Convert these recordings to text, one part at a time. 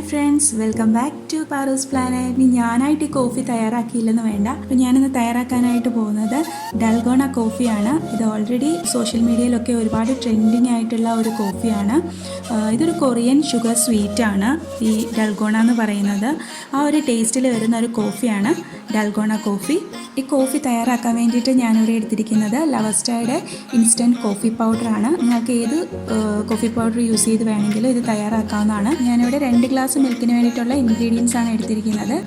Friends, welcome back to Paru's planet. ഇനി ഞാനായിട്ട് ഈ കോഫി തയ്യാറാക്കിയില്ലെന്ന് വേണ്ട. അപ്പോൾ ഞാനിന്ന് തയ്യാറാക്കാനായിട്ട് പോകുന്നത് ഡൽഗോണ കോഫിയാണ്. ഇത് ഓൾറെഡി സോഷ്യൽ മീഡിയയിലൊക്കെ ഒരുപാട് ട്രെൻഡിങ് ആയിട്ടുള്ള ഒരു കോഫിയാണ്. ഇതൊരു കൊറിയൻ ഷുഗർ സ്വീറ്റാണ് ഈ ഡൽഗോണ എന്ന് പറയുന്നത്. ആ ഒരു ടേസ്റ്റിൽ വരുന്ന ഒരു കോഫിയാണ് ഡൽഗോണ കോഫി. ഈ കോഫി തയ്യാറാക്കാൻ വേണ്ടിയിട്ട് ഞാനിവിടെ എടുത്തിരിക്കുന്നത് ലവസ്റ്റയുടെ ഇൻസ്റ്റൻറ്റ് കോഫി പൗഡറാണ്. നിങ്ങൾക്ക് ഏത് കോഫി പൗഡർ യൂസ് ചെയ്ത് വേണമെങ്കിലും ഇത് തയ്യാറാക്കാവുന്നതാണ്. ഞാനിവിടെ 2 ഗ്ലാസ് മിൽക്കിന് വേണ്ടിയിട്ടുള്ള ഇൻഗ്രീഡിയൻസ് ആണ് എടുത്തിരിക്കുന്നത്.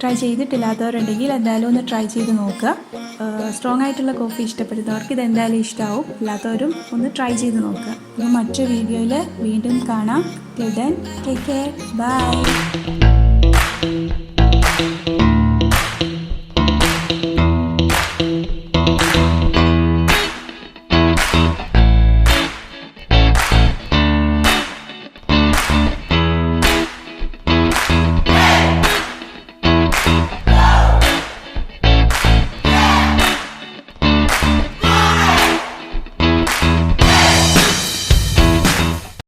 ട്രൈ ചെയ്തിട്ടില്ലാത്തവരുണ്ടെങ്കിൽ എന്തായാലും ഒന്ന് ട്രൈ ചെയ്ത് നോക്കുക. സ്ട്രോങ് ആയിട്ടുള്ള കോഫി ഇഷ്ടപ്പെടുന്നവർക്ക് ഇത് എന്തായാലും ഇഷ്ടമാവും. അല്ലാത്തവരും ഒന്ന് ട്രൈ ചെയ്ത് നോക്കുക. അപ്പോൾ മറ്റൊരു വീഡിയോയിൽ വീണ്ടും കാണാം. Till then take care. By.